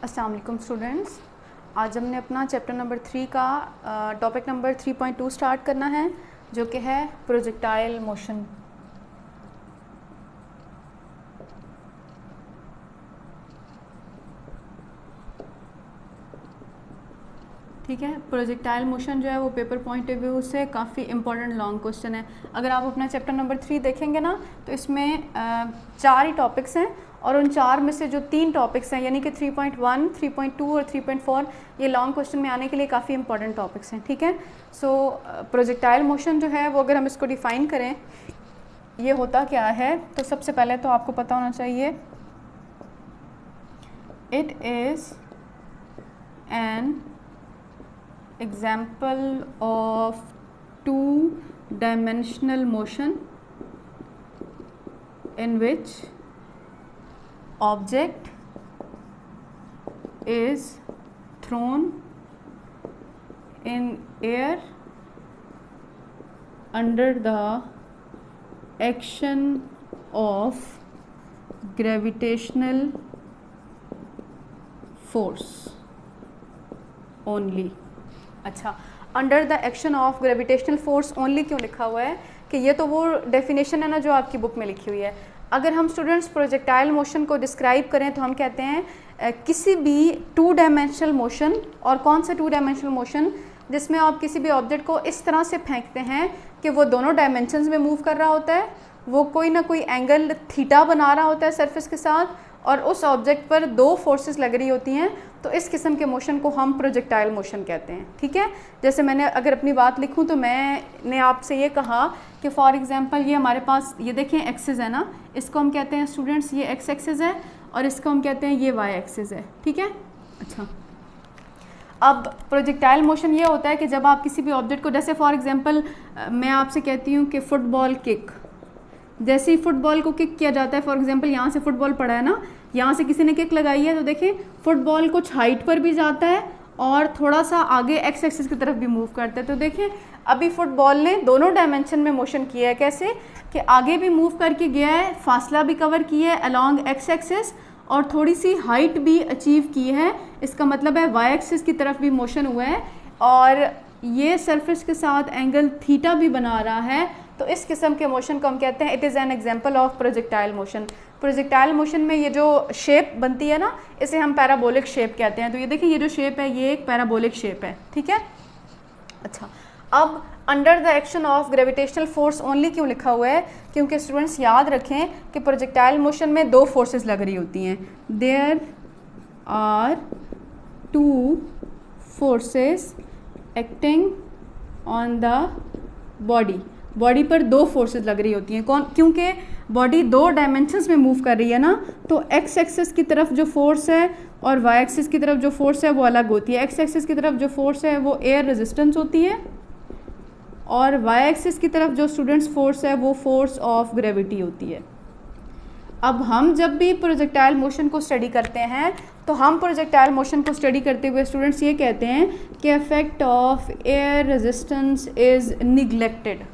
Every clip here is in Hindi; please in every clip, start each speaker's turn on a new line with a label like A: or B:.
A: अस्सलाम वालेकुम स्टूडेंट्स। आज हमने अपना चैप्टर नंबर 3 का टॉपिक नंबर 3.2 स्टार्ट करना है, जो कि है प्रोजेक्टाइल मोशन। ठीक है, प्रोजेक्टाइल मोशन जो है वो पेपर पॉइंट ऑफ व्यू से काफ़ी इंपॉर्टेंट लॉन्ग क्वेश्चन है। अगर आप अपना चैप्टर नंबर 3 देखेंगे ना, तो इसमें 4 ही टॉपिक्स हैं और उन 4 में से जो 3 टॉपिक्स हैं, यानी कि 3.1, 3.2 और 3.4, ये लॉन्ग क्वेश्चन में आने के लिए काफ़ी इंपॉर्टेंट टॉपिक्स हैं। ठीक है, सो प्रोजेक्टाइल मोशन जो है वो अगर हम इसको डिफ़ाइन करें, ये होता क्या है, तो सबसे पहले तो आपको पता होना चाहिए, it is an example of two-dimensional motion in which object is thrown in air under the action of gravitational force only। अच्छा, under the action of gravitational force only क्यों लिखा हुआ है? कि ये तो वो डेफिनेशन है ना जो आपकी बुक में लिखी हुई है। अगर हम स्टूडेंट्स प्रोजेक्टाइल मोशन को डिस्क्राइब करें तो हम कहते हैं किसी भी 2 डायमेंशनल मोशन, और कौन सा 2 डायमेंशनल मोशन? जिसमें आप किसी भी ऑब्जेक्ट को इस तरह से फेंकते हैं कि वो दोनों डायमेंशंस में मूव कर रहा होता है, वो कोई ना कोई एंगल थीटा बना रहा होता है सरफेस के साथ, और उस ऑब्जेक्ट पर 2 फोर्सेस लग रही होती हैं, तो इस किस्म के मोशन को हम प्रोजेक्टाइल मोशन कहते हैं। ठीक है, जैसे मैंने अगर अपनी बात लिखूं तो मैंने आपसे ये कहा कि फॉर एग्जांपल ये हमारे पास, ये देखें एक्सिस है ना, इसको हम कहते हैं स्टूडेंट्स ये एक्स एक्सिस है, और इसको हम कहते हैं ये वाई एक्सिस है। ठीक है, अच्छा, अब प्रोजेक्टाइल मोशन ये होता है कि जब आप किसी भी ऑब्जेक्ट को, जैसे फॉर एग्जांपल मैं आपसे कहती हूँ कि फुटबॉल किक, जैसे ही फुटबॉल को किक किया जाता है, फॉर एग्जांपल यहाँ से फुटबॉल पड़ा है ना, यहाँ से किसी ने किक लगाई है, तो देखें फुटबॉल कुछ हाइट पर भी जाता है और थोड़ा सा आगे एक्स एक्सिस की तरफ भी मूव करता है। तो देखें अभी फुटबॉल ने दोनों डायमेंशन में मोशन किया है। कैसे कि आगे भी मूव करके गया है, फासला भी कवर किया है अलॉन्ग एक्स एक्सिस, और थोड़ी सी हाइट भी अचीव की है। इसका मतलब है वाई एक्सिस की तरफ भी मोशन हुआ है, और ये सरफेस के साथ एंगल थीटा भी बना रहा है। तो इस किस्म के मोशन को हम कहते हैं it is an example of projectile motion. Projectile motion में ये जो शेप बनती है ना, इसे हम पैराबोलिक शेप कहते हैं। तो ये देखिए, ये जो शेप है ये एक पैराबोलिक शेप है। ठीक है, अच्छा, अब under the action of gravitational force only क्यों लिखा हुआ है? क्योंकि स्टूडेंट्स याद रखें कि प्रोजेक्टाइल मोशन में 2 फोर्सेस लग रही होती हैं। There are 2 forces acting on the body. Body पर 2 फोर्सेस लग रही होती हैं। कौन? क्योंकि बॉडी 2 डायमेंशंस में मूव कर रही है ना, तो एक्स एक्सिस की तरफ जो फोर्स है और वाई एक्सिस की तरफ जो फोर्स है वो अलग होती है। एक्स एक्सिस की तरफ जो फोर्स है वो एयर रेजिस्टेंस होती है, और वाई एक्सिस की तरफ जो स्टूडेंट्स फोर्स है वो फोर्स ऑफ ग्रेविटी होती है। अब हम जब भी प्रोजेक्टाइल मोशन को स्टडी करते हैं, तो हम प्रोजेक्टाइल मोशन को स्टडी करते हुए स्टूडेंट्स ये कहते हैं कि effect of air resistance is neglected.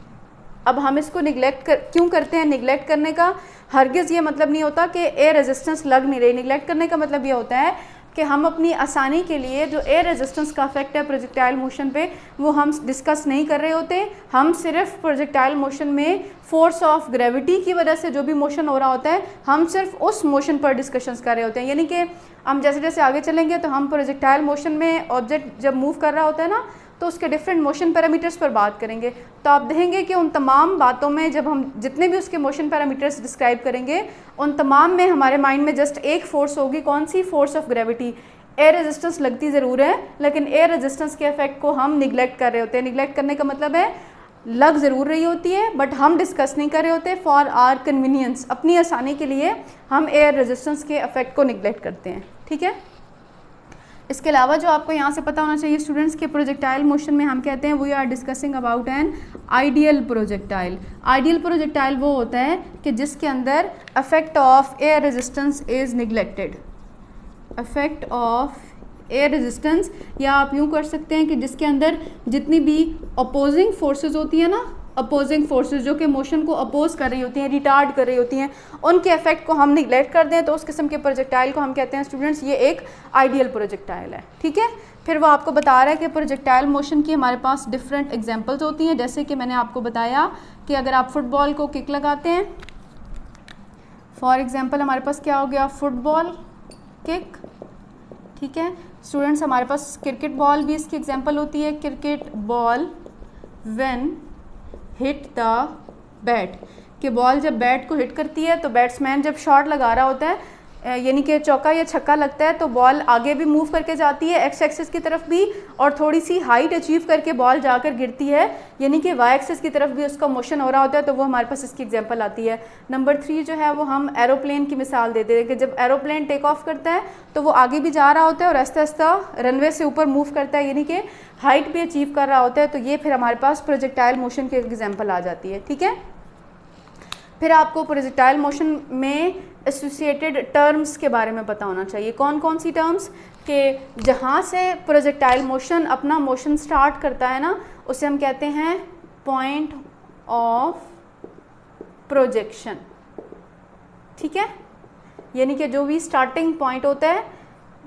A: अब हम इसको क्यों करते हैं? निगलेक्ट करने का हरगिज़ ये मतलब नहीं होता कि एयर रेजिस्टेंस लग नहीं रही। निगलेक्ट करने का मतलब ये होता है कि हम अपनी आसानी के लिए जो एयर रेजिस्टेंस का इफेक्ट है प्रोजेक्टाइल मोशन पे, वो हम डिस्कस नहीं कर रहे होते। हम सिर्फ प्रोजेक्टाइल मोशन में फोर्स ऑफ ग्रेविटी की वजह से जो भी मोशन हो रहा होता है, हम सिर्फ उस मोशन पर डिस्कशंस कर रहे होते हैं। यानी कि हम जैसे जैसे आगे चलेंगे तो हम प्रोजेक्टाइल मोशन में ऑब्जेक्ट जब मूव कर रहा होता है ना, तो उसके डिफरेंट मोशन पैरामीटर्स पर बात करेंगे। तो आप देखेंगे कि उन तमाम बातों में जब हम जितने भी उसके मोशन पैरामीटर्स डिस्क्राइब करेंगे, उन तमाम में हमारे माइंड में जस्ट एक फोर्स होगी। कौन सी? Force of gravity. Air resistance लगती ज़रूर है, लेकिन एयर रेजिस्टेंस के इफेक्ट को हम निगलेक्ट कर रहे होते हैं। निगलेक्ट करने का मतलब है लग ज़रूर रही होती है, बट हम डिस्कस नहीं कर रहे होते। फॉर आर कन्वीनियंस, अपनी आसानी के लिए हम एयर रेजिस्टेंस के इफेक्ट को निगलेक्ट करते हैं। ठीक है, इसके अलावा जो आपको यहाँ से पता होना चाहिए स्टूडेंट्स के प्रोजेक्टाइल मोशन में हम कहते हैं we are discussing about an ideal projectile. Ideal projectile वो होता है कि जिसके अंदर effect of air resistance is neglected. Effect of air resistance, या आप यूँ कर सकते हैं कि जिसके अंदर जितनी भी अपोजिंग फोर्सेस होती हैं ना, अपोजिंग फोर्सेस जो कि मोशन को अपोज कर रही होती हैं, रिटार्ड कर रही होती हैं, उनके इफेक्ट को हम निगलेक्ट कर दें तो उस किस्म के प्रोजेक्टाइल को हम कहते हैं स्टूडेंट्स ये एक आइडियल प्रोजेक्टाइल है। ठीक है, फिर वो आपको बता रहा है कि प्रोजेक्टाइल मोशन की हमारे पास डिफरेंट एग्जांपल्स होती हैं, जैसे कि मैंने आपको बताया कि अगर आप फुटबॉल को किक लगाते हैं, फॉर एग्जांपल हमारे पास क्या हो गया, फुटबॉल किक। ठीक है स्टूडेंट्स, हमारे पास क्रिकेट बॉल भी इसकी एग्जांपल होती है, cricket ball when hit the bat, कि बॉल जब बैट को हिट करती है तो बैट्समैन जब शॉट लगा रहा होता है यानी कि चौका या छक्का लगता है तो बॉल आगे भी मूव करके जाती है एक्स एक्सिस की तरफ भी, और थोड़ी सी हाइट अचीव करके बॉल जाकर गिरती है यानी कि वाई एक्सिस की तरफ भी उसका मोशन हो रहा होता है, तो वो हमारे पास इसकी एग्जांपल आती है। नंबर 3 जो है वो हम एरोप्लेन की मिसाल देते हैं कि जब एरोप्लेन टेक ऑफ करता है तो वो आगे भी जा रहा होता है और आहिस्ता आहिस्ता रनवे से ऊपर मूव करता है यानी कि हाइट भी अचीव कर रहा होता है, तो ये फिर हमारे पास प्रोजेक्टाइल मोशन की एग्जाम्पल आ जाती है। ठीक है, फिर आपको प्रोजेक्टाइल मोशन में एसोसिएटेड टर्म्स के बारे में पता होना चाहिए। कौन कौन सी टर्म्स, कि जहाँ से प्रोजेक्टाइल मोशन अपना मोशन स्टार्ट करता है ना उसे हम कहते हैं पॉइंट ऑफ प्रोजेक्शन। ठीक है, यानी कि जो भी स्टार्टिंग पॉइंट होता है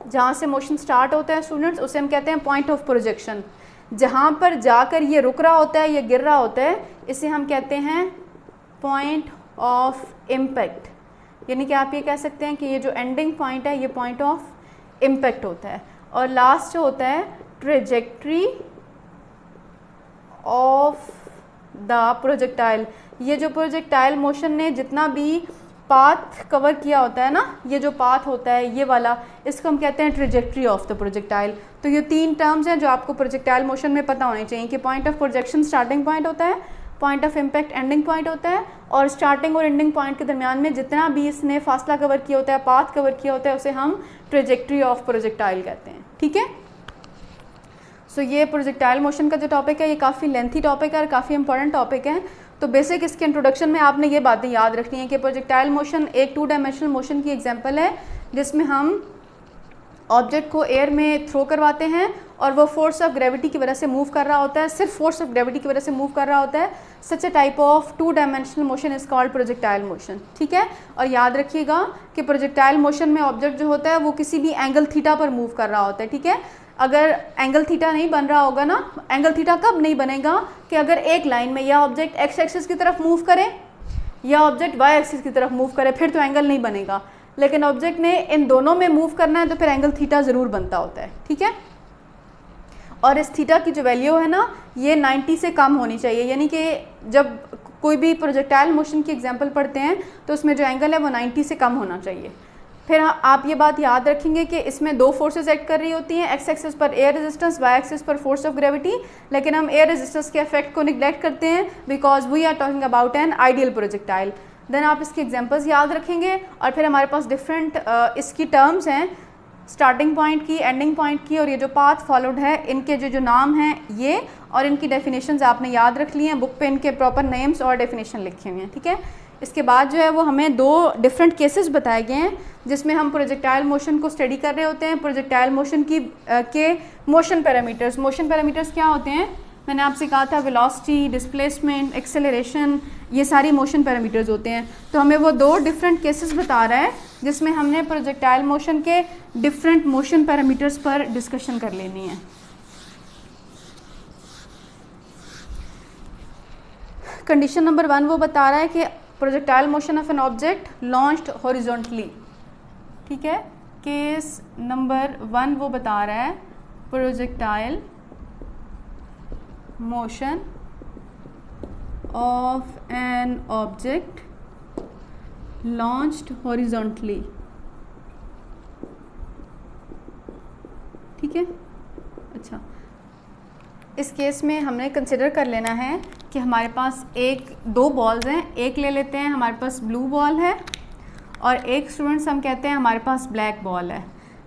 A: जहाँ से मोशन स्टार्ट होता है स्टूडेंट्स उसे हम कहते हैं पॉइंट ऑफ प्रोजेक्शन। जहाँ पर जाकर ये रुक रहा होता है, ये गिर रहा होता है, इसे हम कहते हैं पॉइंट ऑफ इम्पैक्ट। यानी कि आप ये कह सकते हैं कि ये जो एंडिंग पॉइंट है ये पॉइंट ऑफ इम्पैक्ट होता है। और लास्ट जो होता है ट्रेजेक्ट्री ऑफ द प्रोजेक्टाइल, ये जो प्रोजेक्टाइल मोशन ने जितना भी पाथ कवर किया होता है ना, ये जो पाथ होता है ये वाला, इसको हम कहते हैं ट्रेजेक्ट्री ऑफ द प्रोजेक्टाइल। तो ये 3 टर्म्स हैं जो आपको प्रोजेक्टाइल मोशन में पता होनी चाहिए कि point of projection starting point होता है, point of impact ending point होता है, और स्टार्टिंग और एंडिंग पॉइंट के दरमियान में जितना भी इसने फासला कवर किया होता है, पाथ कवर किया होता है, उसे हम ट्रेजेक्ट्री ऑफ प्रोजेक्टाइल कहते हैं। ठीक है, सो ये प्रोजेक्टाइल मोशन का जो टॉपिक है ये काफ़ी लेंथी टॉपिक है और काफ़ी इंपॉर्टेंट टॉपिक है। तो बेसिक इसके इंट्रोडक्शन में आपने ये बातें याद रखनी है कि प्रोजेक्टाइल मोशन एक 2 डायमेंशनल मोशन की एग्जांपल है जिसमें हम ऑब्जेक्ट को एयर में थ्रो करवाते हैं और वो फोर्स ऑफ ग्रेविटी की वजह से मूव कर रहा होता है, सिर्फ फोर्स ऑफ ग्रेविटी की वजह से मूव कर रहा होता है। Such a type of 2 dimensional motion is called projectile motion. ठीक है, और याद रखिएगा कि प्रोजेक्टाइल मोशन में ऑब्जेक्ट जो होता है वो किसी भी एंगल थीटा पर मूव कर रहा होता है। ठीक है, अगर एंगल थीटा नहीं बन रहा होगा ना, एंगल थीटा कब नहीं बनेगा कि अगर एक लाइन में या ऑब्जेक्ट एक्स एक्सिस की तरफ मूव करे या ऑब्जेक्ट वाई एक्सिस की तरफ मूव करे, फिर तो एंगल नहीं बनेगा। लेकिन ऑब्जेक्ट ने इन दोनों में मूव करना है तो फिर एंगल थीटा ज़रूर बनता होता है। ठीक है, और इस थीटा की जो वैल्यू है ना ये 90 से कम होनी चाहिए, यानी कि जब कोई भी प्रोजेक्टाइल मोशन की एग्जांपल पढ़ते हैं तो उसमें जो एंगल है वो 90 से कम होना चाहिए। फिर आप ये बात याद रखेंगे कि इसमें 2 फोर्सेस एक्ट कर रही होती हैं, एक्स एक्सिस पर एयर रेजिस्टेंस, वाई एक्सिस पर फोर्स ऑफ ग्रेविटी, लेकिन हम एयर रेजिस्टेंस के इफेक्ट को निगलेक्ट करते हैं because we are talking about an ideal projectile. Then आप इसके एग्जांपल्स याद रखेंगे और फिर हमारे पास डिफरेंट इसकी टर्म्स हैं, स्टार्टिंग पॉइंट की, एंडिंग पॉइंट की, और ये जो पाथ फॉलोड है इनके जो नाम हैं ये, और इनकी डेफिनेशंस आपने याद रख ली हैं, बुक पे इनके प्रॉपर नेम्स और डेफिनेशन लिखे हुए हैं। ठीक है, इसके बाद जो है वो हमें 2 डिफरेंट केसेस बताए गए हैं जिसमें हम प्रोजेक्टाइल मोशन को स्टडी कर रहे होते हैं। प्रोजेक्टाइल मोशन की के मोशन पैरामीटर्स क्या होते हैं, मैंने आपसे कहा था वेलोसिटी, डिस्प्लेसमेंट, एक्सेलरेशन, ये सारी मोशन पैरामीटर्स होते हैं। तो हमें वो 2 डिफरेंट केसेस बता रहा है जिसमें हमने प्रोजेक्टाइल मोशन के डिफरेंट मोशन पैरामीटर्स पर डिस्कशन कर लेनी है। कंडीशन नंबर 1 वो बता रहा है कि projectile motion of an object launched horizontally. ठीक है, केस नंबर 1 वो बता रहा है projectile motion of an object launched horizontally. ठीक है, अच्छा, इस केस में हमने कंसिडर कर लेना है कि हमारे पास 2 बॉल्स हैं, एक ले लेते हैं हमारे पास ब्लू बॉल है और एक स्टूडेंट्स हम कहते हैं हमारे पास ब्लैक बॉल है।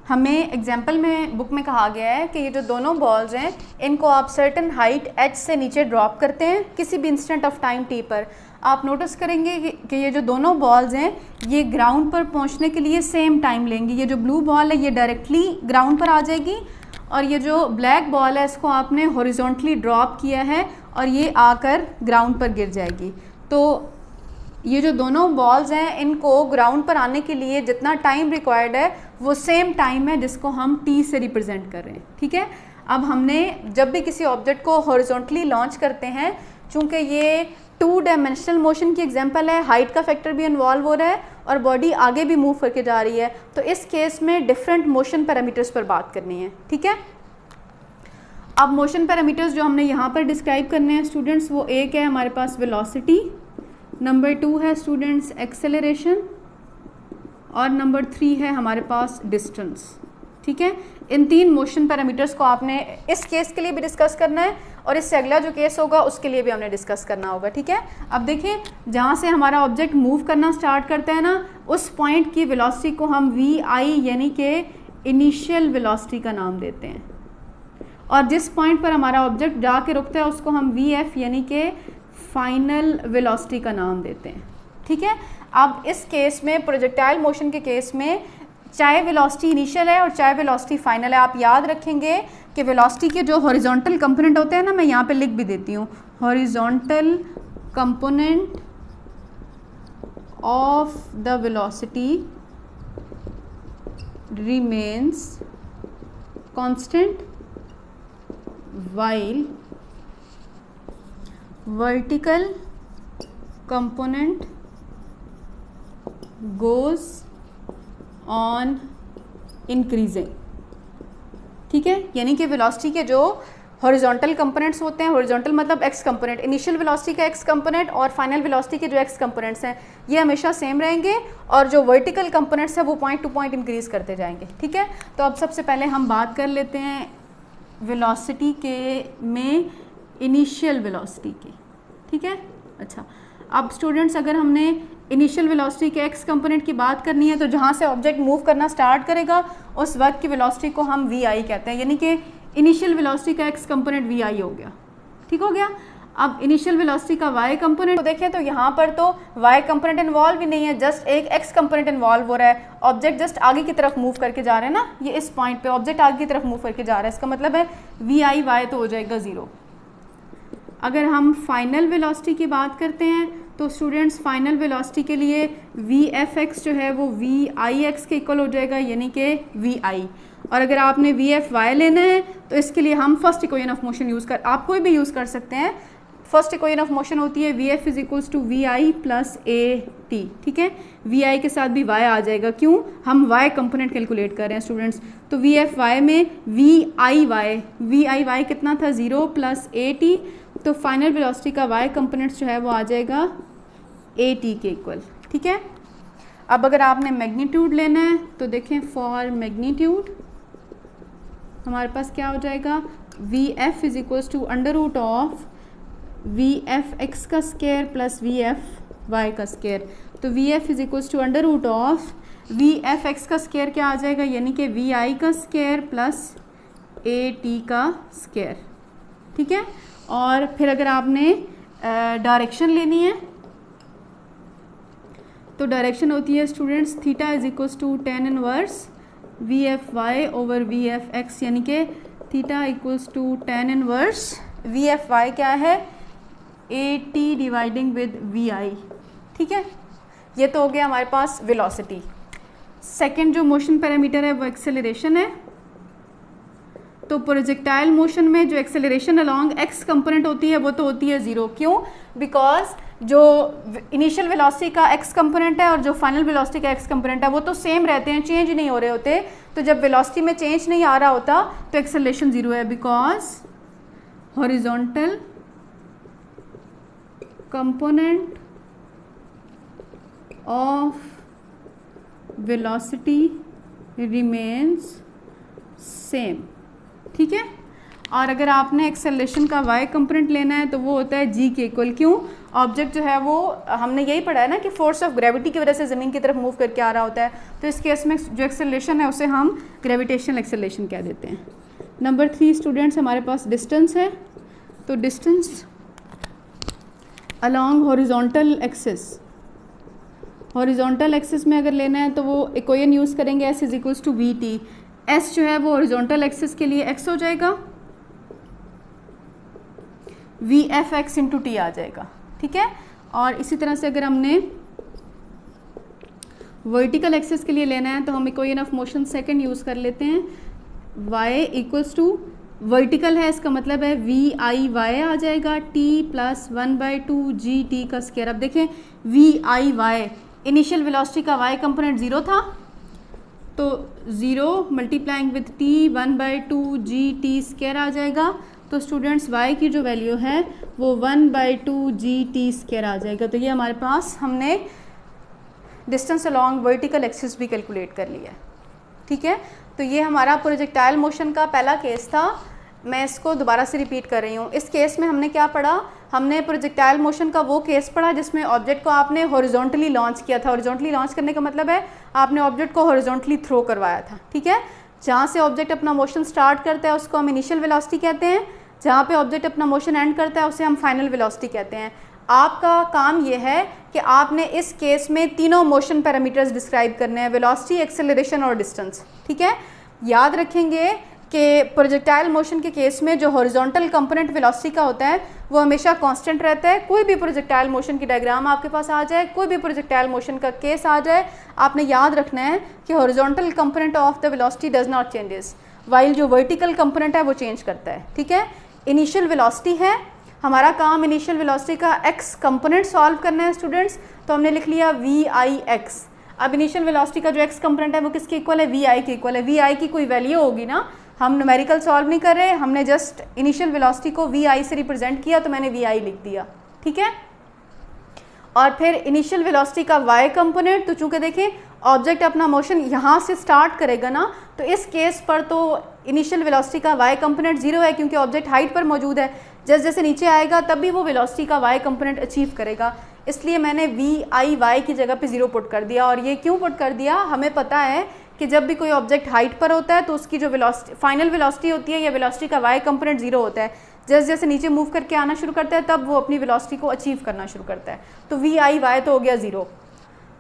A: हमें एग्जाम्पल में बुक में कहा गया है कि ये जो दोनों बॉल्स हैं इनको आप सर्टन हाइट h से नीचे ड्रॉप करते हैं किसी भी इंस्टेंट ऑफ टाइम t पर। आप नोटिस करेंगे कि ये जो दोनों बॉल्स हैं ये ग्राउंड पर पहुंचने के लिए सेम टाइम लेंगी। ये जो ब्लू बॉल है ये डायरेक्टली ग्राउंड पर आ जाएगी और ये जो ब्लैक बॉल है इसको आपने हॉरिजॉन्टली ड्रॉप किया है और ये आकर ग्राउंड पर गिर जाएगी। तो ये जो दोनों बॉल्स हैं इनको ग्राउंड पर आने के लिए जितना टाइम रिक्वायर्ड है वो सेम टाइम है जिसको हम t से रिप्रेजेंट कर रहे हैं, ठीक है। अब हमने जब भी किसी ऑब्जेक्ट को हॉरिजॉन्टली लॉन्च करते हैं, चूँकि ये 2 डायमेंशनल मोशन की एग्जांपल है, हाइट का फैक्टर भी इन्वॉल्व हो रहा है और बॉडी आगे भी मूव करके जा रही है, तो इस केस में डिफरेंट मोशन पैरामीटर्स पर बात करनी है, ठीक है। अब मोशन पैरामीटर्स जो हमने यहाँ पर डिस्क्राइब करने हैं स्टूडेंट्स, वो एक है हमारे पास वेलोसिटी, नंबर 2 है स्टूडेंट्स एक्सेलरेशन और नंबर 3 है हमारे पास डिस्टेंस, ठीक है। इन 3 मोशन पैरामीटर्स को आपने इस केस के लिए भी डिस्कस करना है और इससे अगला जो केस होगा उसके लिए भी हमने डिस्कस करना होगा, ठीक है। अब देखिए जहाँ से हमारा ऑब्जेक्ट मूव करना स्टार्ट करता है ना, उस पॉइंट की वेलोसिटी को हम VI यानी कि इनिशियल वेलोसिटी का नाम देते हैं, और जिस पॉइंट पर हमारा ऑब्जेक्ट जाके रुकता है उसको हम VF यानी कि फाइनल वेलोसिटी का नाम देते हैं, ठीक है। अब इस केस में प्रोजेक्टाइल मोशन के केस में चाहे वेलोसिटी इनिशियल है और चाहे वेलोसिटी फाइनल है, आप याद रखेंगे कि वेलोसिटी के जो हॉरिजॉन्टल कंपोनेंट होते हैं ना, मैं यहाँ पे लिख भी देती हूँ, horizontal component of the velocity remains constant while vertical component goes on increasing, ठीक है। यानी कि वेलोसिटी के जो हॉरिजॉन्टल कंपोनेंट्स होते हैं, हॉरिजॉन्टल मतलब एक्स कंपोनेंट, इनिशियल वेलोसिटी का एक्स कंपोनेंट और फाइनल वेलोसिटी के जो एक्स कंपोनेंट्स हैं ये हमेशा सेम रहेंगे, और जो वर्टिकल कंपोनेंट्स हैं वो पॉइंट टू पॉइंट इंक्रीज करते जाएंगे, ठीक है। तो अब सबसे पहले हम बात कर लेते हैं वेलोसिटी के में इनिशियल वेलोसिटी की, ठीक है। अच्छा, अब स्टूडेंट्स अगर हमने इनिशियल वेलोसिटी के एक्स कंपोनेंट की बात करनी है तो जहाँ से ऑब्जेक्ट मूव करना स्टार्ट करेगा उस वक्त की वेलोसिटी को हम VI कहते हैं, यानी कि इनिशियल वेलोसिटी का एक्स कंपोनेंट VI हो गया, ठीक हो गया। अब इनिशियल वेलोसिटी का y कंपोनेंट तो देखें तो यहाँ पर तो y कंपोनेंट इन्वॉल्व ही नहीं है, जस्ट एक x कंपोनेंट इन्वॉल्व हो रहा है, ऑब्जेक्ट जस्ट आगे की तरफ मूव करके जा रहे हैं ना, ये इस पॉइंट पे ऑब्जेक्ट आगे की तरफ मूव करके जा रहा है, इसका मतलब है VI तो हो जाएगा 0। अगर हम फाइनल वेलोसिटी की बात करते हैं तो स्टूडेंट्स फाइनल वेलोसिटी के लिए VFX जो है वो VIX के इक्वल हो जाएगा, यानी कि VI। और अगर आपने VFY लेना है तो इसके लिए हम first equation of motion use कर, आप कोई भी यूज़ कर सकते हैं। फर्स्ट इक्वेशन ऑफ मोशन होती है VF is equals to VI plus AT, ठीक है। VI के साथ भी Y आ जाएगा, क्यों, हम Y कंपोनेंट कैलकुलेट कर रहे हैं स्टूडेंट्स। तो VFY में VIY कितना था 0 प्लस AT, तो फाइनल वेलोसिटी का Y कंपोनेंट्स जो है वो आ जाएगा AT के इक्वल, ठीक है। अब अगर आपने मैग्नीट्यूड लेना है तो देखें फॉर मैग्नीट्यूड हमारे पास क्या हो जाएगा, VF is equals to under root of VFX का स्क्वायर प्लस VFY का स्क्वायर। तो VF is equals to under root of VFX का स्क्वायर क्या आ जाएगा, यानी कि VI का स्क्वायर प्लस AT का स्क्वायर, ठीक है। और फिर अगर आपने डायरेक्शन लेनी है तो डायरेक्शन होती है students theta is equals to tan inverse VFY over VFX, यानी कि theta equals to tan inverse VFY क्या है AT डिवाइडिंग विद VI, ठीक है। ये तो हो गया हमारे पास वेलोसिटी। सेकंड जो मोशन पैरामीटर है वो एक्सेलरेशन है। तो प्रोजेक्टाइल मोशन में जो एक्सेलरेशन अलोंग एक्स कंपोनेंट होती है वो तो होती है 0, क्यों, बिकॉज जो इनिशियल वेलोसिटी का एक्स कंपोनेंट है और जो फाइनल वेलोसिटी का एक्स कंपोनेंट है वो तो सेम रहते हैं, चेंज नहीं हो रहे होते। तो जब वेलोसिटी में चेंज नहीं आ रहा होता तो एक्सेलरेशन 0 है, because horizontal component of velocity remains same, ठीक है। और अगर आपने एक्सेलरेशन का y कंपोनेंट लेना है तो वो होता है g के इक्वल, क्यों, ऑब्जेक्ट जो है वो हमने यही पढ़ा है ना कि फोर्स ऑफ ग्रेविटी की वजह से ज़मीन की तरफ मूव करके आ रहा होता है, तो इस केस में जो एक्सेलरेशन है उसे हम ग्रेविटेशनल एक्सेलरेशन कह देते हैं। नंबर 3 स्टूडेंट्स हमारे पास डिस्टेंस है। तो distance along horizontal axis, horizontal axis में अगर लेना है तो वो इक्वेशन यूज़ करेंगे s is equals to VT। s जो है वो हॉरिजॉन्टल एक्सिस के लिए x हो जाएगा, V F X into T आ जाएगा, ठीक है। और इसी तरह से अगर हमने वर्टिकल एक्सिस के लिए लेना है तो हम equation of motion second use कर लेते हैं। y इक्वल्स टू वर्टिकल है, इसका मतलब है वी आई वाई आ जाएगा टी प्लस 1/2 जी टी का स्क्वायर। अब देखें V I Y, initial velocity का y कंपोनेंट 0 था, तो 0 multiplying with T 1/2 G T square आ जाएगा। तो स्टूडेंट्स y की जो वैल्यू है वो 1/2 जी टी स्क्वायर आ जाएगा। तो ये हमारे पास हमने डिस्टेंस अलॉन्ग वर्टिकल एक्सिस भी कैलकुलेट कर लिया है, ठीक है। तो ये हमारा प्रोजेक्टाइल मोशन का पहला केस था। मैं इसको दोबारा से रिपीट कर रही हूँ। इस केस में हमने क्या पढ़ा, हमने प्रोजेक्टाइल मोशन का वो केस पढ़ा जिसमें ऑब्जेक्ट को आपने हॉरिजॉन्टली लॉन्च किया था। हॉरिजॉन्टली लॉन्च करने का मतलब है आपने ऑब्जेक्ट को हॉरिजॉन्टली थ्रो करवाया था, ठीक है। जहाँ से ऑब्जेक्ट अपना मोशन स्टार्ट करता है उसको हम इनिशियल वेलोसिटी कहते हैं, जहाँ पे ऑब्जेक्ट अपना मोशन एंड करता है उसे हम फाइनल वेलोसिटी कहते हैं। आपका काम ये है कि आपने इस केस में तीनों मोशन पैरामीटर्स डिस्क्राइब करने हैं, वेलोसिटी, एक्सेलरेशन और डिस्टेंस, ठीक है। याद रखेंगे कि प्रोजेक्टाइल मोशन के केस में जो हॉरिजॉन्टल कंपोनेंट वेलोसिटी का होता है वो हमेशा कांस्टेंट रहता है। कोई भी प्रोजेक्टाइल मोशन की डायग्राम आपके पास आ जाए, कोई भी प्रोजेक्टाइल मोशन का केस आ जाए, आपने याद रखना है कि horizontal component of the velocity does not changes, while जो वर्टिकल कंपोनेंट है वो चेंज करता है, ठीक है। इनिशियल वेलोसिटी है, हमारा काम इनिशियल वेलोसिटी का एक्स कंपोनेंट सॉल्व करना है स्टूडेंट्स। तो हमने लिख लिया वी आई एक्स। अब इनिशियल वेलोसिटी का जो एक्स कंपोनेंट है वो किसके इक्वल है, वी आई के इक्वल है। वी आई की कोई वैल्यू होगी ना, हम न्यूमेरिकल सॉल्व नहीं कर रहे, हमने जस्ट इनिशियल वेलोसिटी को वी आई से रिप्रेजेंट किया तो मैंने वी आई लिख दिया, ठीक है। और फिर इनिशियल वेलोसिटी का वाई कंपोनेंट, तो चूंकि देखें ऑब्जेक्ट अपना मोशन यहाँ से स्टार्ट करेगा ना, तो इस केस पर तो इनिशियल वेलोसिटी का वाई कंपोनेंट 0 है क्योंकि ऑब्जेक्ट हाइट पर मौजूद है। जैसे जैसे नीचे आएगा तब भी वो वेलोसिटी का वाई कंपोनेंट अचीव करेगा, इसलिए मैंने वी आई वाई की जगह पे 0 पुट कर दिया। और ये क्यों पुट कर दिया, हमें पता है कि जब भी कोई ऑब्जेक्ट हाइट पर होता है तो उसकी जो वेलोसिटी फाइनल वेलोसिटी होती है या वेलोसिटी का वाई कंपोनेंट 0 होता है। जैसे जैसे नीचे मूव करके आना शुरू करता है तब वो अपनी वेलोसिटी को अचीव करना शुरू करता है। तो वी आई वाई तो हो गया 0।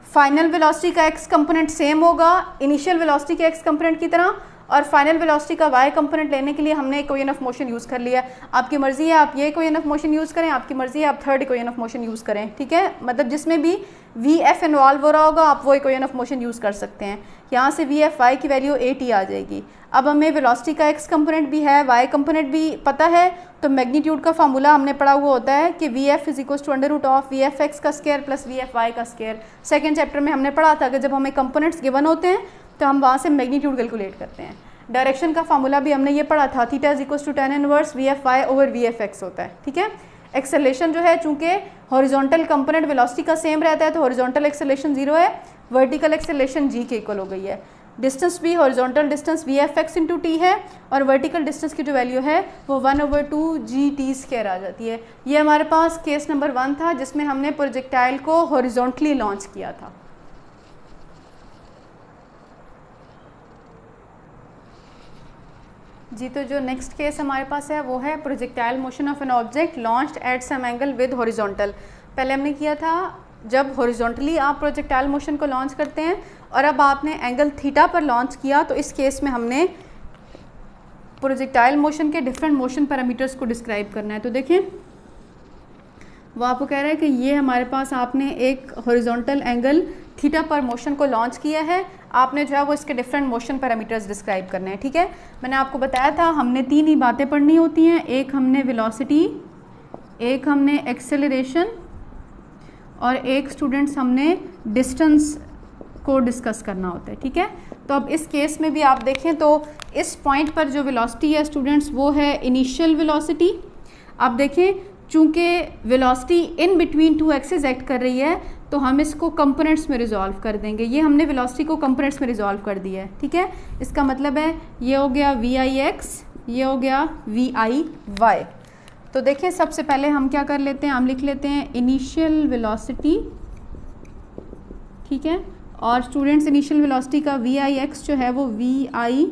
A: फाइनल वेलोसिटी का एक्स कंपोनेंट सेम होगा इनिशियल वेलोसिटी के एक्स कंपोनेंट की तरह, और फाइनल वेलोसिटी का वाई कंपोनेंट लेने के लिए हमने इक्वेशन ऑफ मोशन यूज़ कर लिया। आपकी मर्ज़ी है आप ये इक्वेशन ऑफ मोशन यूज़ करें, आपकी मर्ज़ी है आप third equation of motion use करें, ठीक है। मतलब जिसमें भी वी एफ इन्वॉल्व हो रहा होगा आप वो इक्वेशन ऑफ मोशन यूज़ कर सकते हैं। यहाँ से वी एफ वाई की वैल्यू ए टी आ जाएगी। अब हमें वेलोसिटी का एक्स कंपोनेंट भी है, वाई कंपोनेंट भी पता है, तो मैग्नीट्यूड का फार्मूला हमने पढ़ा हुआ होता है कि V F is equal to under root of V F X का square plus V F Y का स्क्वायर। सेकेंड चैप्टर में हमने पढ़ा था कि जब हमें कंपोनेंट्स गिवन होते हैं तो हम वहाँ से मैग्नीट्यूड कैलकुलेट करते हैं। डायरेक्शन का फार्मूला भी हमने ये पढ़ा था, theta is equal to tan inverse V F Y over V F X होता है, ठीक है। एक्सेलरेशन जो है चूंकि हॉरिजॉन्टल कंपोनेंट वेलोसिटी का सेम रहता है तो हॉरिजॉन्टल एक्सेलरेशन 0 है, वर्टिकल एक्सेलरेशन जी के इक्वल हो गई है। डिस्टेंस भी horizontal distance we F X into T है और वर्टिकल डिस्टेंस की जो वैल्यू है वो 1/2 जी टी स्क्वायर आ जाती है। ये हमारे पास केस नंबर 1 था जिसमें हमने प्रोजेक्टाइल को हॉरिजॉन्टली लॉन्च किया था। जी, तो जो नेक्स्ट केस हमारे पास है वो है projectile motion of an object launched at some angle with horizontal. पहले हमने किया था जब हॉरिजॉन्टली आप प्रोजेक्टाइल मोशन को लॉन्च करते हैं और अब आपने एंगल थीटा पर लॉन्च किया, तो इस केस में हमने प्रोजेक्टाइल मोशन के डिफरेंट मोशन पैरामीटर्स को डिस्क्राइब करना है। तो देखें वो आपको कह रहा है कि ये हमारे पास आपने एक हॉरिजॉन्टल एंगल थीटा पर मोशन को लॉन्च किया है, आपने जो है वो इसके डिफरेंट मोशन पैरामीटर्स डिस्क्राइब करने हैं, ठीक है। मैंने आपको बताया था हमने 3 ही बातें पढ़नी होती हैं, एक हमने वेलोसिटी, एक हमने एक्सेलरेशन और एक स्टूडेंट्स हमने डिस्टेंस को डिस्कस करना होता है, ठीक है। तो अब इस केस में भी आप देखें तो इस पॉइंट पर जो वेलोसिटी है स्टूडेंट्स वो है इनिशियल वेलोसिटी। आप देखें चूँकि velocity in between 2 axis act कर रही है तो हम इसको कंपोनेंट्स में रिजॉल्व कर देंगे। ये हमने वेलोसिटी को कंपोनेंट्स में रिजॉल्व कर दिया है, ठीक है। इसका मतलब है ये हो गया वी आई एक्स, ये हो गया वी आई वाई। तो देखें सबसे पहले हम क्या कर लेते हैं, हम लिख लेते हैं इनिशियल वेलोसिटी, ठीक है। और स्टूडेंट्स इनिशियल वेलोसिटी का वी आई एक्स जो है वो वी आई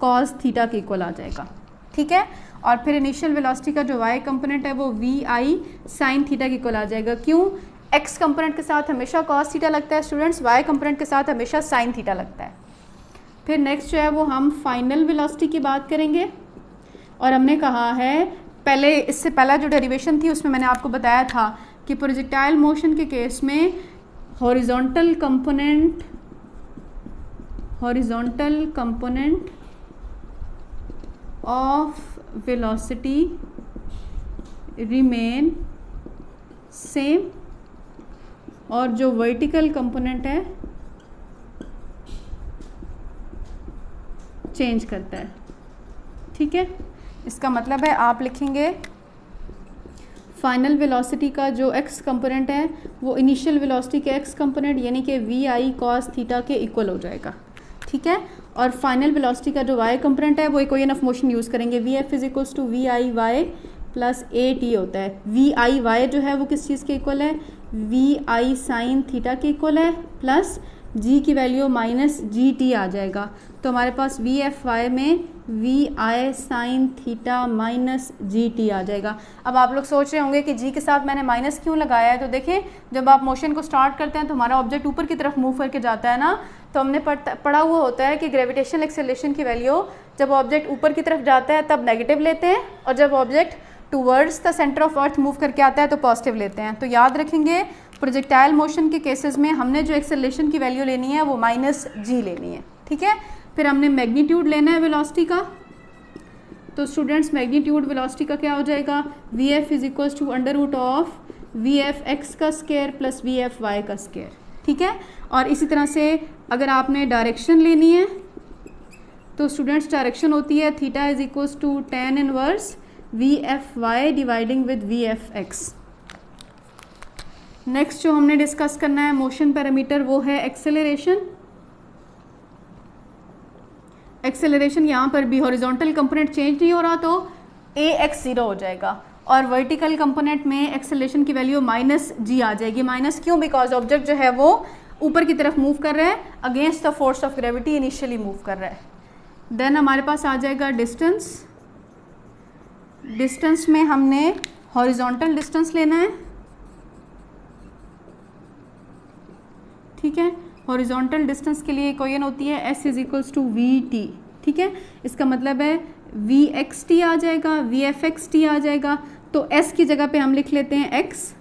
A: कॉस थीटा के इक्वल आ जाएगा, ठीक है। और फिर इनिशियल वेलोसिटी का जो वाई कंपोनेंट है वो वी आई साइन थीटा के इक्वल आ जाएगा। क्यों, एक्स कंपोनेंट के साथ हमेशा कॉस थीटा लगता है स्टूडेंट्स, वाई कंपोनेंट के साथ हमेशा साइन थीटा लगता है। फिर नेक्स्ट जो है वो हम फाइनल वेलोसिटी की बात करेंगे और हमने कहा है पहले इससे पहला जो डेरिवेशन थी उसमें मैंने आपको बताया था कि प्रोजेक्टाइल मोशन के केस में horizontal component of velocity remain same और जो वर्टिकल कंपोनेंट है चेंज करता है। ठीक है, इसका मतलब है आप लिखेंगे फाइनल वेलोसिटी का जो x कंपोनेंट है वो इनिशियल वेलोसिटी के x कंपोनेंट यानी कि वी आई कॉस थीटा के इक्वल हो जाएगा। ठीक है, और फाइनल वेलोसिटी का जो y कंपोनेंट है वो इक्वेशन ऑफ मोशन यूज़ करेंगे, V F is equals to V I Y plus A T होता है। वी आई वाई जो है वो किस चीज़ के इक्वल है, वी आई साइन थीटा के इक्वल है, प्लस जी की वैल्यू माइनस जी टी आ जाएगा। तो हमारे पास वी एफ वाई में V I sine theta minus G T आ जाएगा। अब आप लोग सोच रहे होंगे कि जी के साथ मैंने माइनस क्यों लगाया है। तो देखें, जब आप मोशन को स्टार्ट करते हैं तो हमारा ऑब्जेक्ट ऊपर की तरफ मूव करके जाता है ना, तो हमने पढ़ा हुआ होता है कि ग्रेविटेशनल एक्सेलरेशन की वैल्यू जब ऑब्जेक्ट ऊपर की तरफ जाता है तब नेगेटिव लेते हैं, और जब object towards the centre of earth move करके आता है तो पॉजिटिव लेते हैं। तो याद रखेंगे प्रोजेक्टाइल मोशन के केसेस में हमने जो एक्सेलरेशन की वैल्यू लेनी है वो माइनस जी लेनी है। ठीक है, फिर हमने मैग्नीट्यूड लेना है वेलोसिटी का। तो स्टूडेंट्स मैग्नीट्यूड वेलोसिटी का क्या हो जाएगा, V F is equals to under root of V F X का square plus V F Y का स्क्वायर। ठीक है, और इसी तरह से अगर आपने डायरेक्शन लेनी है तो स्टूडेंट्स डायरेक्शन होती है theta is equals to tan inverse V F Y dividing with V F X. Next जो हमने डिस्कस करना है मोशन पैरामीटर वो है एक्सेलरेशन। एक्सेलरेशन यहाँ पर भी हॉरिजॉन्टल कंपोनेंट चेंज नहीं हो रहा तो ए एक्स ज़ीरो हो जाएगा, और वर्टिकल कंपोनेंट में एक्सेलरेशन की वैल्यू माइनस जी आ जाएगी। माइनस क्यों, बिकॉज ऑब्जेक्ट जो है वो ऊपर की तरफ मूव कर रहा है, against the force of gravity initially move कर रहा है। देन हमारे पास आ जाएगा डिस्टेंस। डिस्टेंस में हमने हॉरिजॉन्टल डिस्टेंस लेना है। ठीक है, हॉरिजॉन्टल डिस्टेंस के लिए इक्वेशन होती है S is equals to V T. ठीक है, इसका मतलब है वी एक्स टी आ जाएगा, वी एफ एक्स टी आ जाएगा। तो एस की जगह पे हम लिख लेते हैं X,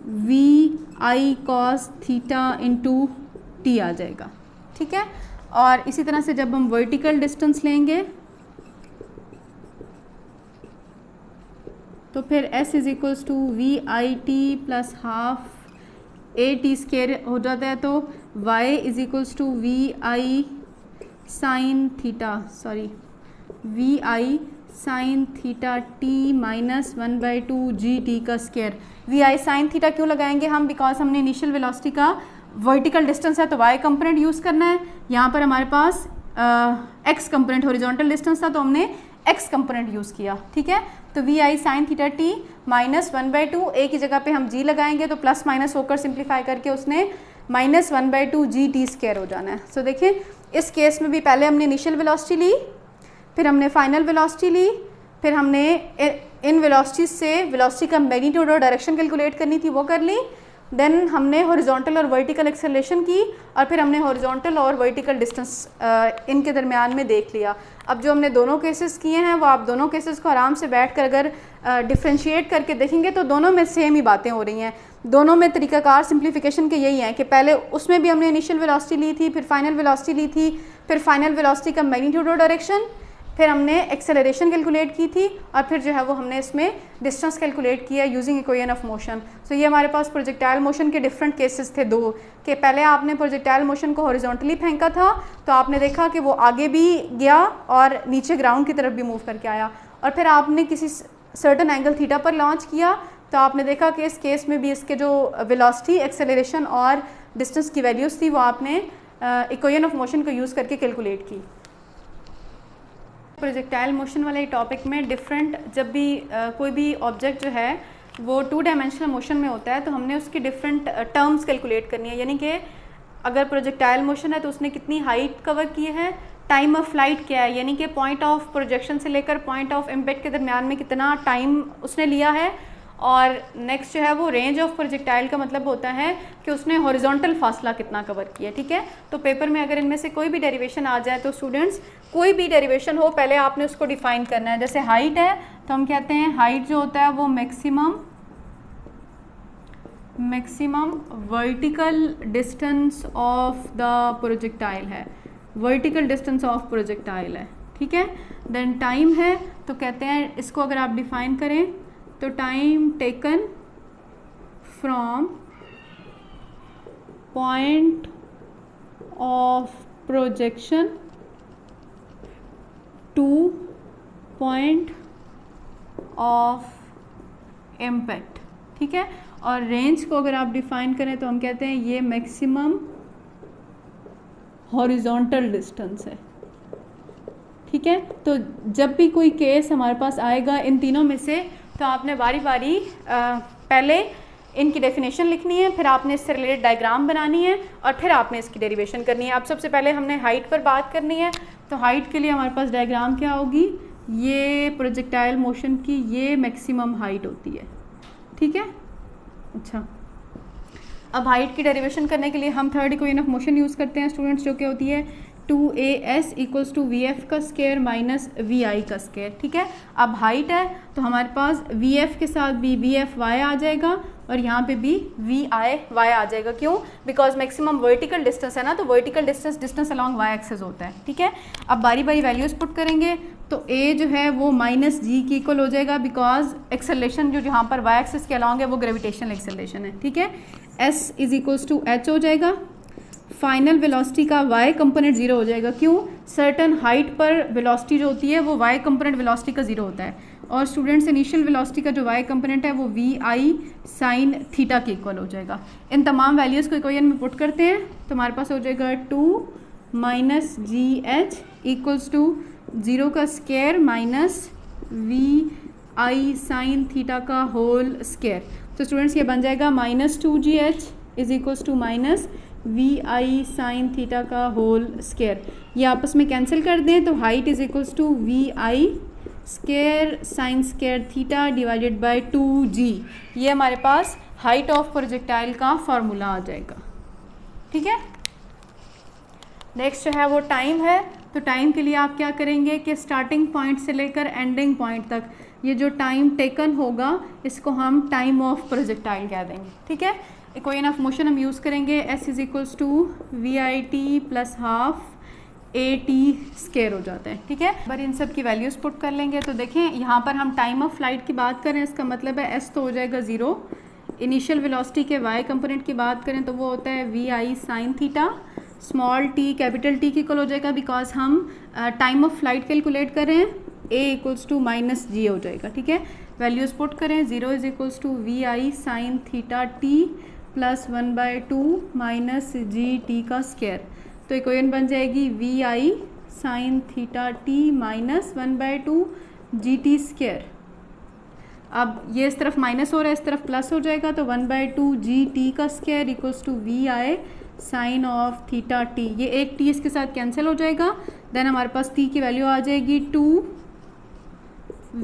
A: V I cos theta into T आ जाएगा। ठीक है, और इसी तरह से जब हम वर्टिकल डिस्टेंस लेंगे तो फिर s is equals to V I T plus half A T square हो जाता है। तो y is equals to V I sine theta, sorry V I sine theta T minus 1/2 G T का square. V I sine theta क्यों लगाएंगे हम, बिकॉज हमने इनिशियल वेलोसिटी का वर्टिकल डिस्टेंस है तो y कंपोनेंट यूज़ करना है। यहाँ पर हमारे पास x कंपोनेंट हॉरिजॉन्टल डिस्टेंस था तो हमने x कंपोनेंट यूज़ किया। ठीक है, तो V I sine theta T minus 1/2, A की जगह पे हम g लगाएंगे तो प्लस माइनस होकर सिंप्लीफाई करके उसने माइनस 1/2 जी टी स्क्वायर हो जाना है। सो देखिए, इस केस में भी पहले हमने इनिशियल वेलोसिटी ली, फिर हमने फाइनल वेलोसिटी ली, फिर हमने इन वेलोसिटी से वेलोसिटी का मैग्नीट्यूड और डायरेक्शन कैलकुलेट करनी थी वो कर ली। देन हमने हॉरिजॉन्टल और वर्टिकल एक्सेलरेशन की, और फिर हमने हॉरिजॉन्टल और वर्टिकल डिस्टेंस इनके दरमियान में देख लिया। अब जो हमने दोनों केसेस किए हैं वो आप दोनों केसेस को आराम से बैठकर अगर डिफ्रेंशिएट करके देखेंगे तो दोनों में सेम ही बातें हो रही हैं। दोनों में तरीकाकार सिंप्लीफिकेशन के यही हैं कि पहले उसमें भी हमने इनिशियल वेलोसिटी ली थी, फिर फाइनल वेलोसिटी ली थी, फिर फाइनल वेलोसिटी का मैग्नीट्यूड और डायरेक्शन, फिर हमने एक्सेलरेशन कैलकुलेट की थी, और फिर जो है वो हमने इसमें डिस्टेंस कैलकुलेट किया यूजिंग इक्वेशन ऑफ मोशन। सो ये हमारे पास प्रोजेक्टाइल मोशन के डिफरेंट केसेस थे दो, कि पहले आपने प्रोजेक्टाइल मोशन को हॉरिजॉन्टली फेंका था तो आपने देखा कि वो आगे भी गया और नीचे ग्राउंड की तरफ भी मूव करके आया, और फिर आपने किसी सर्टन एंगल थीटा पर लॉन्च किया तो आपने देखा कि इस केस में भी इसके जो वेलोसिटी, एक्सेलरेशन और डिस्टेंस की वैल्यूज़ थी वो आपने इक्वेशन ऑफ मोशन को यूज़ करके कैलकुलेट की। प्रोजेक्टाइल मोशन वाले टॉपिक में डिफरेंट जब भी कोई भी ऑब्जेक्ट जो है वो 2 डायमेंशनल मोशन में होता है तो हमने उसकी डिफरेंट टर्म्स कैलकुलेट करनी है। यानी कि अगर प्रोजेक्टाइल मोशन है तो उसने कितनी हाइट कवर की है, टाइम ऑफ फ्लाइट क्या है, यानी कि पॉइंट ऑफ प्रोजेक्शन से लेकर पॉइंट ऑफ इम्पैक्ट के दरमियान में कितना टाइम उसने लिया है, और नेक्स्ट जो है वो रेंज ऑफ प्रोजेक्टाइल का मतलब होता है कि उसने हॉरिजॉन्टल फासला कितना कवर किया। ठीक है, तो पेपर में अगर इनमें से कोई भी डेरिवेशन आ जाए तो स्टूडेंट्स कोई भी डेरिवेशन हो पहले आपने उसको डिफाइन करना है। जैसे हाइट है तो हम कहते हैं हाइट जो होता है वो maximum vertical distance of the projectile है, वर्टिकल डिस्टेंस ऑफ प्रोजेक्टाइल है, ठीक है। देन टाइम है, तो कहते हैं इसको अगर आप डिफाइन करें तो time taken from point of projection two point of impact, ठीक है। और रेंज को अगर आप डिफाइन करें तो हम कहते हैं ये मैक्सिमम हॉरिजॉन्टल डिस्टेंस है, ठीक है। तो जब भी कोई केस हमारे पास आएगा इन तीनों में से, तो आपने बारी बारी पहले इनकी डेफिनेशन लिखनी है, फिर आपने इससे रिलेटेड डायग्राम बनानी है और फिर आपने इसकी डेरिवेशन करनी है। अब सबसे पहले हमने हाइट पर बात करनी है, तो हाइट के लिए हमारे पास डायग्राम क्या होगी, ये प्रोजेक्टाइल मोशन की ये मैक्सिमम हाइट होती है, ठीक है। अच्छा, अब हाइट की डेरिवेशन करने के लिए हम third equation of motion use करते हैं स्टूडेंट्स, जो कि होती है 2as इक्वल्स टू VF का स्क्वायर माइनस VI का स्क्वायर, ठीक है। अब हाइट है तो हमारे पास VF के साथ भी VFY आ जाएगा और यहाँ पे भी VIY आ जाएगा। क्यों? बिकॉज मैक्सिमम वर्टिकल डिस्टेंस है ना, तो vertical distance along y axis होता है, ठीक है। अब बारी बारी वैल्यूज पुट करेंगे तो a जो है वो माइनस जी की इक्वल हो जाएगा, बिकॉज एक्सेलरेशन जो यहाँ पर y एक्सेस के अलॉन्ग है वो ग्रेविटेशनल एक्सेलरेशन है, ठीक है। s is equals to h हो जाएगा। फाइनल वेलोसिटी का y कंपोनेंट जीरो हो जाएगा। क्यों? सर्टन हाइट पर वेलोसिटी जो होती है वो y कंपोनेंट वेलोसिटी का जीरो होता है, और स्टूडेंट्स इनिशियल वेलोसिटी का जो y कंपोनेंट है वो VI साइन थीटा के इक्वल हो जाएगा। इन तमाम वैल्यूज़ को इक्वेशन में पुट करते हैं तो हमारे पास हो जाएगा 2 माइनस GH इक्वल्स टू 0 का square minus VI sine theta का होल स्क्वायर। तो स्टूडेंट्स ये बन जाएगा minus 2GH is equals to minus VI sine theta का होल स्क्वायर। ये आपस में कैंसिल कर दें तो height is equals to VI square sine square theta divided by 2G। ये हमारे पास हाइट ऑफ प्रोजेक्टाइल का फॉर्मूला आ जाएगा, ठीक है। नेक्स्ट जो है वो टाइम है, तो टाइम के लिए आप क्या करेंगे कि स्टार्टिंग पॉइंट से लेकर एंडिंग पॉइंट तक ये जो टाइम टेकन होगा इसको हम टाइम ऑफ प्रोजेक्टाइल कह देंगे, ठीक है। इक्वेशन ऑफ मोशन हम यूज़ करेंगे s is equals to VIT plus half AT square हो जाता है, ठीक है। पर इन सब की वैल्यूज़ पुट कर लेंगे तो देखें यहाँ पर हम टाइम ऑफ फ्लाइट की बात करें, इसका मतलब है s तो हो जाएगा 0। इनिशियल वेलोसिटी के y कंपोनेंट की बात करें तो वो होता है VI sine theta, small t capital T की इक्वल हो जाएगा बिकॉज हम टाइम ऑफ फ्लाइट कैलकुलेट कर रहे हैं, a equals to minus G हो जाएगा, ठीक है। वैल्यूज़ पुट करें, 0 is equals to VI sine theta t plus 1/2 minus GT का स्क्वायर। तो इक्वेशन बन जाएगी VI sine theta t minus 1/2 GT square. अब ये इस तरफ माइनस हो रहा है, इस तरफ प्लस हो जाएगा, तो 1/2 GT का square equals to VI sine of theta t। ये एक t इसके साथ कैंसिल हो जाएगा, देन हमारे पास t की वैल्यू आ जाएगी 2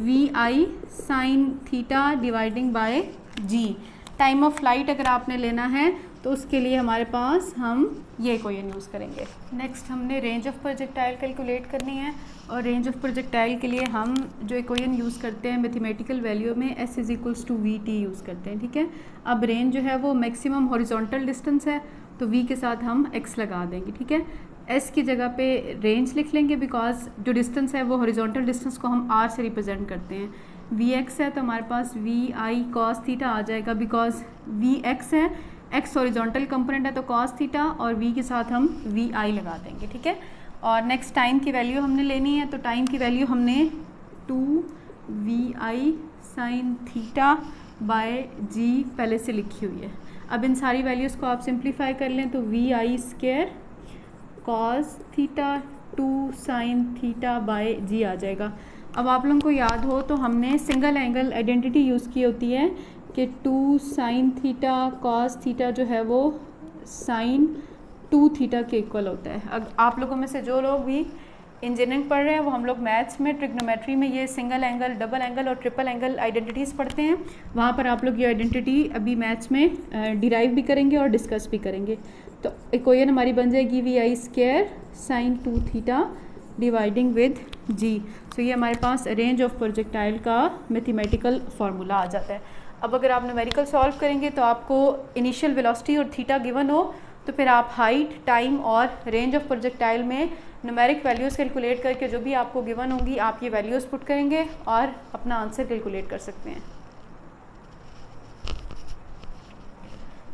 A: VI sine theta dividing bye g। Time of flight अगर आपने लेना है तो उसके लिए हमारे पास हम ये इक्वेशन यूज़ करेंगे। नेक्स्ट हमने रेंज ऑफ प्रोजेक्टाइल कैलकुलेट करनी है, और रेंज ऑफ प्रोजेक्टाइल के लिए हम जो इक्वेशन यूज़ करते हैं मैथमेटिकल वैल्यू में s is equals to VT use करते हैं, ठीक है। अब रेंज जो है वो मैक्सिमम हॉरिजॉन्टल डिस्टेंस है तो v के साथ हम x लगा देंगे, ठीक है। s की जगह पे रेंज लिख लेंगे बिकॉज जो डिस्टेंस है वो हॉरिजॉन्टल डिस्टेंस को हम r से रिप्रेजेंट करते हैं। Vx है तो हमारे पास VI cos थीटा आ जाएगा बिकॉज Vx है, x हॉरिजॉन्टल कंपोनेंट है तो cos थीटा, और v के साथ हम VI लगा देंगे, ठीक है। और नेक्स्ट टाइम की वैल्यू हमने लेनी है, तो टाइम की वैल्यू हमने 2 VI sine theta by g पहले से लिखी हुई है। अब इन सारी वैल्यूज़ को आप सिंप्लीफाई कर लें तो VI square cos theta 2 sine theta by g आ जाएगा। अब आप लोगों को याद हो तो हमने सिंगल एंगल आइडेंटिटी यूज़ की होती है कि 2 साइन थीटा कॉस थीटा जो है वो साइन 2 थीटा के इक्वल होता है। अब आप लोगों में से जो लोग भी इंजीनियरिंग पढ़ रहे हैं वो हम लोग मैथ्स में ट्रिग्नोमेट्री में ये सिंगल एंगल, डबल एंगल और ट्रिपल एंगल आइडेंटिटीज़ पढ़ते हैं, वहाँ पर आप लोग ये आइडेंटिटी अभी मैथ्स में डिराइव भी करेंगे और डिस्कस भी करेंगे। तो इक्वेशन हमारी बन जाएगी VI square sine 2 theta dividing with G. तो ये हमारे पास रेंज ऑफ प्रोजेक्टाइल का मैथमेटिकल फार्मूला आ जाता है। अब अगर आप न्यूमेरिकल सॉल्व करेंगे तो आपको इनिशियल वेलोसिटी और थीटा गिवन हो तो फिर आप हाइट, टाइम और रेंज ऑफ प्रोजेक्टाइल में न्यूमेरिक वैल्यूज़ कैलकुलेट करके जो भी आपको गिवन होंगी आप ये वैल्यूज़ पुट करेंगे और अपना आंसर कैलकुलेट कर सकते हैं।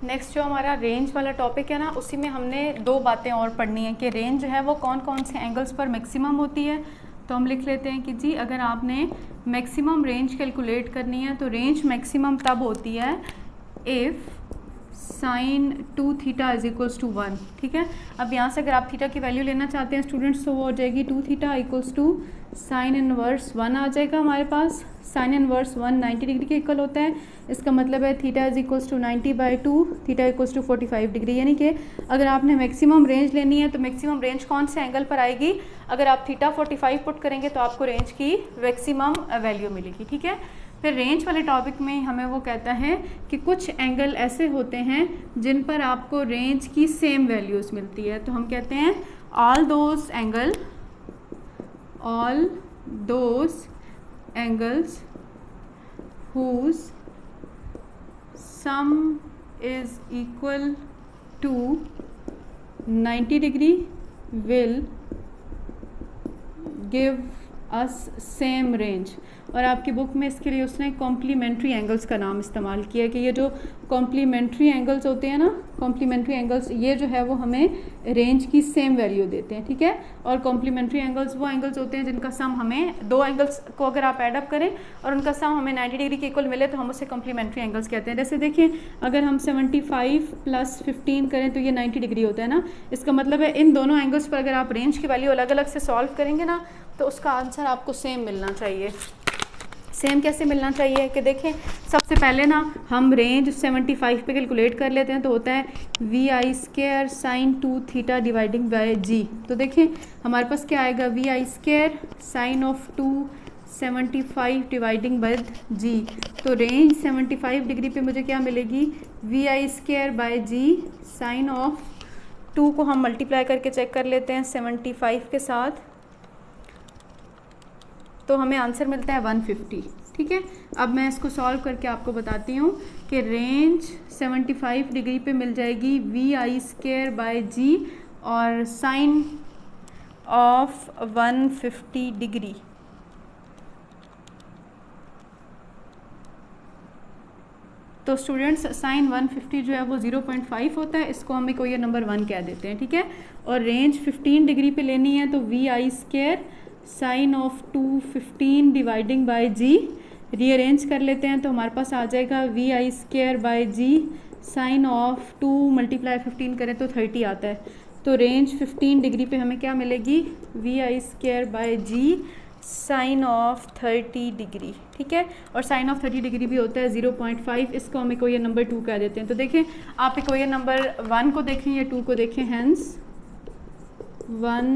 A: नेक्स्ट जो हमारा रेंज वाला टॉपिक है ना, उसी में हमने दो बातें और पढ़नी है कि रेंज जो है वो कौन कौन से एंगल्स पर मैक्सिमम होती है। तो हम लिख लेते हैं कि जी अगर आपने मैक्सिमम रेंज कैलकुलेट करनी है तो रेंज मैक्सिमम तब होती है if sine 2 theta is equals to 1। ठीक है, अब यहाँ से अगर आप थीटा की वैल्यू लेना चाहते हैं स्टूडेंट्स तो वो हो जाएगी 2 theta equals to sine inverse 1 आ जाएगा हमारे पास। साइन इनवर्स 1 90 डिग्री के इक्वल होता है, इसका मतलब है theta is equals to 90/2, theta equals to 45 degree. यानी कि अगर आपने मैक्सिमम रेंज लेनी है तो मैक्सिमम रेंज कौन से एंगल पर आएगी, अगर आप थीटा 45 पुट करेंगे तो आपको रेंज की मैक्सिमम वैल्यू मिलेगी। ठीक है, फिर रेंज वाले टॉपिक में हमें वो कहता है कि कुछ एंगल ऐसे होते हैं जिन पर आपको रेंज की सेम वैल्यूज़ मिलती है। तो हम कहते हैं all those angles whose sum is equal to 90 degree will give us same range. और आपकी बुक में इसके लिए उसने कॉम्प्लीमेंट्री एंगल्स का नाम इस्तेमाल किया कि ये जो कॉम्प्लीमेंट्री एंगल्स होते हैं ना, कॉम्प्लीमेंट्री एंगल्स ये जो है वो हमें रेंज की सेम वैल्यू देते हैं। ठीक है, और कॉम्प्लीमेंट्री एंगल्स वो एंगल्स होते हैं जिनका सम हमें, दो एंगल्स को अगर आप एड अप करें और उनका सम हमें 90 डिग्री के इक्वल मिले तो हम उसे कॉम्प्लीमेंट्री एंगल्स कहते हैं। जैसे देखिए अगर हम 75 + 15 करें तो ये 90 डिग्री होता है ना, इसका मतलब है इन दोनों एंगल्स पर अगर आप रेंज की वैल्यू अलग अलग से सॉल्व करेंगे ना तो उसका आंसर आपको सेम मिलना चाहिए। सेम कैसे मिलना चाहिए कि देखें सबसे पहले ना हम रेंज 75 पे कैलकुलेट कर लेते हैं तो होता है VI² sine 2 theta dividing by G. तो देखें हमारे पास क्या आएगा, VI² sine of 2 75 dividing by G. तो रेंज 75 डिग्री पे मुझे क्या मिलेगी, VI² by G sine of 2 को हम मल्टीप्लाई करके चेक कर लेते हैं 75 के साथ, तो हमें आंसर मिलता है 150। ठीक है, अब मैं इसको सॉल्व करके आपको बताती हूँ कि रेंज 75 डिग्री पे मिल जाएगी VI² बाय जी और साइन ऑफ 150 डिग्री। तो स्टूडेंट्स साइन 150 जो है वो 0.5 होता है, इसको हम इक्वेशन नंबर 1 कह देते हैं। ठीक है, और रेंज 15 डिग्री पे लेनी है तो VI² sine of 215 dividing by G rearrange कर लेते हैं तो हमारे पास आ जाएगा VI² by G sine of 2 × 15 करें तो 30 आता है। तो रेंज 15 डिग्री पे हमें क्या मिलेगी, VI² by G sine of 30 degree. ठीक है, और साइन ऑफ 30 डिग्री भी होता है 0.5, इसको हम इक्वेशन नंबर 2 कह देते हैं। तो देखें आप इक्वेशन नंबर 1 को देखें या 2 को देखें, हैंस 1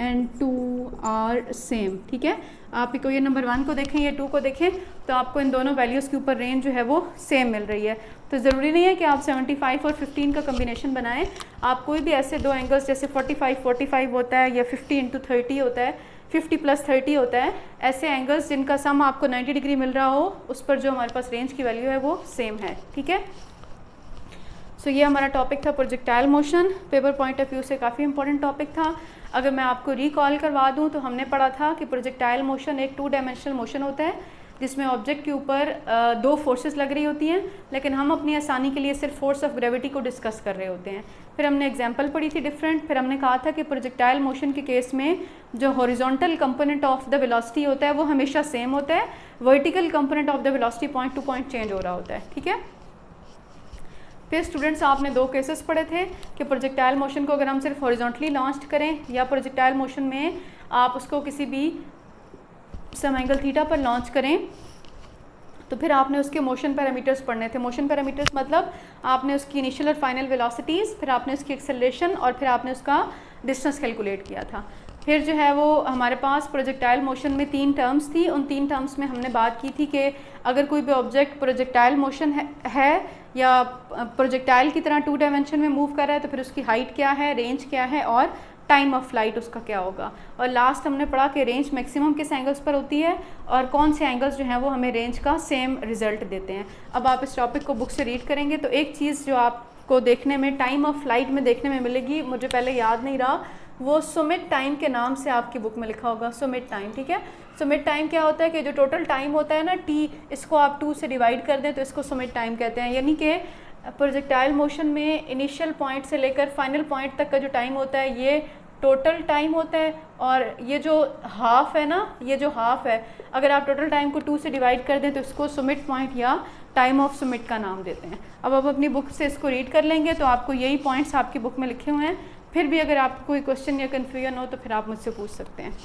A: and 2 आर सेम। ठीक है, आप इक्वेशन नंबर 1 को देखें या 2 को देखें तो आपको इन दोनों वैल्यूज़ के ऊपर रेंज जो है वो सेम मिल रही है। तो ज़रूरी नहीं है कि आप 75 और 15 का कम्बिनेशन बनाएं, आप कोई भी ऐसे दो एंगल्स जैसे 45 होता है या 50 × 30 होता है, 50 + 30 होता है, ऐसे एंगल्स जिनका सम आपको 90 डिग्री मिल रहा हो उस पर जो हमारे पास रेंज की वैल्यू है वो सेम है। ठीक है, सो ये हमारा टॉपिक था projectile motion. Paper point of view से काफ़ी इंपॉर्टेंट टॉपिक था। अगर मैं आपको रिकॉल करवा दूं तो हमने पढ़ा था कि प्रोजेक्टाइल मोशन एक 2 डायमेंशनल मोशन होता है जिसमें ऑब्जेक्ट के ऊपर दो फोर्सेस लग रही होती हैं, लेकिन हम अपनी आसानी के लिए सिर्फ फोर्स ऑफ ग्रेविटी को डिस्कस कर रहे होते हैं। फिर हमने एग्जांपल पढ़ी थी डिफरेंट, फिर हमने कहा था कि प्रोजेक्टाइल मोशन के केस में जो horizontal component of the velocity होता है वो हमेशा सेम होता है, vertical component of the velocity point two point change हो रहा होता है। ठीक है, फिर स्टूडेंट्स आपने दो केसेस पढ़े थे कि प्रोजेक्टाइल मोशन को अगर हम सिर्फ हॉरिजॉन्टली लॉन्च करें या प्रोजेक्टाइल मोशन में आप उसको किसी भी सम एंगल थीटा पर लॉन्च करें तो फिर आपने उसके मोशन पैरामीटर्स पढ़ने थे। मोशन पैरामीटर्स मतलब आपने उसकी इनिशियल और फाइनल वेलोसिटीज़, फिर आपने उसकी एक्सेलरेशन और फिर आपने उसका डिस्टेंस कैलकुलेट किया था। फिर जो है वो हमारे पास प्रोजेक्टाइल मोशन में 3 टर्म्स थी, उन 3 टर्म्स में हमने बात की थी कि अगर कोई भी ऑब्जेक्ट प्रोजेक्टाइल मोशन है या प्रोजेक्टाइल की तरह 2 डायमेंशन में मूव कर रहा है तो फिर उसकी हाइट क्या है, रेंज क्या है और टाइम ऑफ फ्लाइट उसका क्या होगा। और लास्ट हमने पढ़ा कि रेंज मैक्सिमम किस एंगल्स पर होती है और कौन से एंगल्स जो हैं वो हमें रेंज का सेम रिजल्ट देते हैं। अब आप इस टॉपिक को बुक से रीड करेंगे तो एक चीज़ जो आपको देखने में टाइम ऑफ फ्लाइट में देखने में मिलेगी, मुझे पहले याद नहीं रहा, वो सुमित टाइम के नाम से आपकी बुक में लिखा होगा, सुमित टाइम। ठीक है, सुमित टाइम क्या होता है कि जो टोटल टाइम होता है ना टी, इसको आप 2 से डिवाइड कर दें तो इसको सुमित टाइम कहते हैं। यानी कि प्रोजेक्टाइल मोशन में इनिशियल पॉइंट से लेकर फाइनल पॉइंट तक का जो टाइम होता है ये टोटल टाइम होता है। और ये जो हाफ है ना, ये जो हाफ है, अगर आप टोटल टाइम को 2 से डिवाइड कर दें तो इसको सुमित पॉइंट या टाइम ऑफ सुमित का नाम देते हैं। अब आप अपनी बुक से इसको रीड कर लेंगे तो आपको यही पॉइंट्स आपकी बुक में लिखे हुए हैं। फिर भी अगर आपको कोई क्वेश्चन या कन्फ्यूजन हो तो फिर आप मुझसे पूछ सकते हैं।